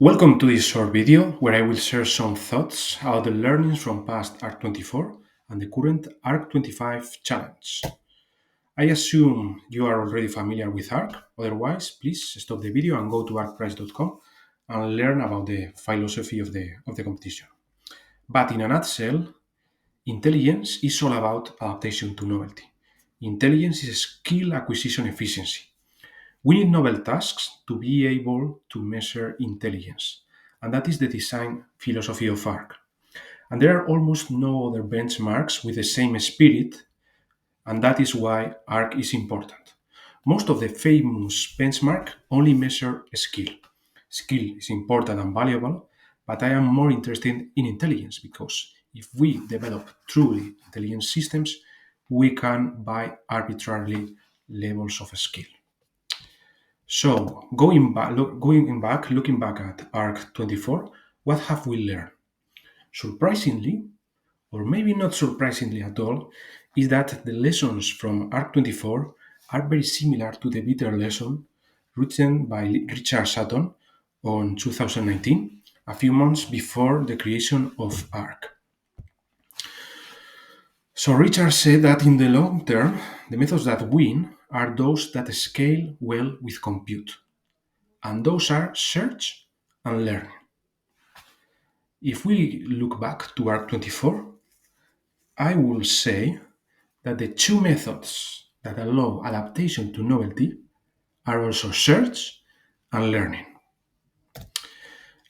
Welcome to this short video where I will share some thoughts about the learnings from past ARC24 and the current ARC25 challenge. I assume you are already familiar with ARC, otherwise please stop the video and go to arcprice.com and learn about the philosophy of the competition. But in a nutshell, intelligence is all about adaptation to novelty. Intelligence is skill acquisition efficiency. We need novel tasks to be able to measure intelligence, and that is the design philosophy of ARC. And there are almost no other benchmarks with the same spirit, and that is why ARC is important. Most of the famous benchmark only measure skill. Skill is important and valuable, but I am more interested in intelligence because if we develop truly intelligent systems, we can buy arbitrarily levels of skill. So, looking back at ARC 24, what have we learned? Surprisingly, or maybe not surprisingly at all, is that the lessons from ARC 24 are very similar to the bitter lesson written by Richard Sutton on 2019, a few months before the creation of ARC. So Richard said that in the long term, the methods that win are those that scale well with compute, and those are search and learning. If we look back to ARC24, I will say that the two methods that allow adaptation to novelty are also search and learning.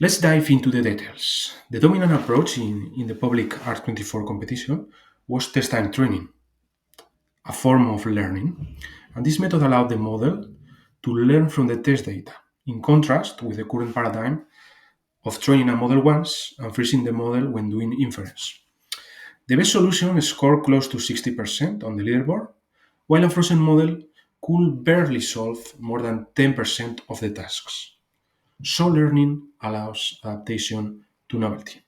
Let's dive into the details. The dominant approach in the public ARC24 competition was test time training, a form of learning, and this method allowed the model to learn from the test data, in contrast with the current paradigm of training a model once and freezing the model when doing inference. The best solution scored close to 60% on the leaderboard, while a frozen model could barely solve more than 10% of the tasks. So learning allows adaptation to novelty.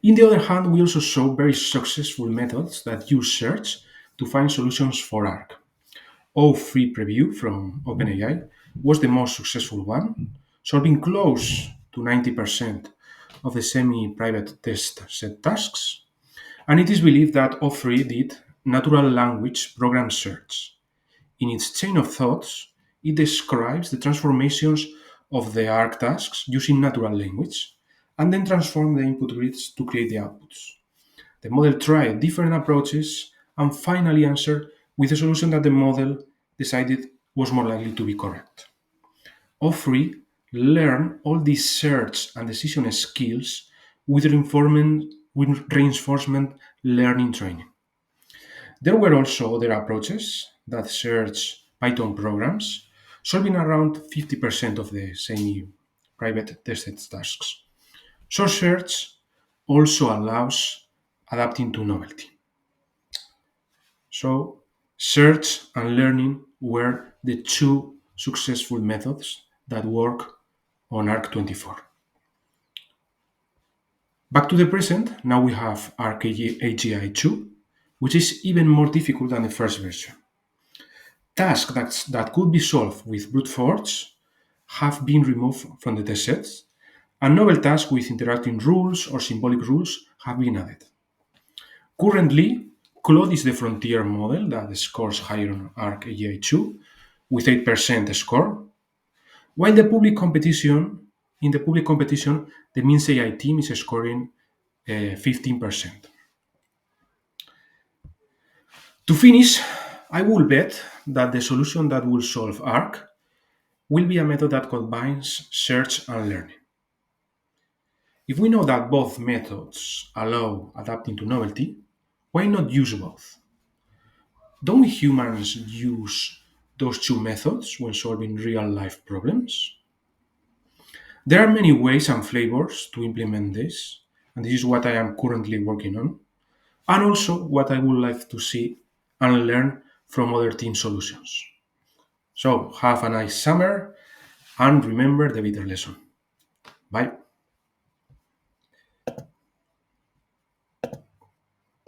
On the other hand, we also saw very successful methods that use search to find solutions for ARC. O3 Preview from OpenAI was the most successful one, solving close to 90% of the semi-private test set tasks. And it is believed that O3 did natural language program search. In its chain of thoughts, it describes the transformations of the ARC tasks using natural language, and then transform the input grids to create the outputs. The model tried different approaches and finally answered with a solution that the model decided was more likely to be correct. O3 learned all these search and decision skills with reinforcement learning training. There were also other approaches that search Python programs, solving around 50% of the semi-private tested tasks. So search also allows adapting to novelty. So search and learning were the two successful methods that work on ARC24. Back to the present, now we have ArcAGI2, which is even more difficult than the first version. Tasks that could be solved with brute force have been removed from the test sets, and novel tasks with interacting rules or symbolic rules have been added. Currently, Claude is the frontier model that scores higher on ArcAGI2 with 8% score, while in the public competition, the Mince AI team is scoring 15%. To finish, I will bet that the solution that will solve ARC will be a method that combines search and learning. If we know that both methods allow adapting to novelty, why not use both? Don't we humans use those two methods when solving real life problems? There are many ways and flavors to implement this, and this is what I am currently working on, and also what I would like to see and learn from other team solutions. So, have a nice summer and remember the bitter lesson. Bye.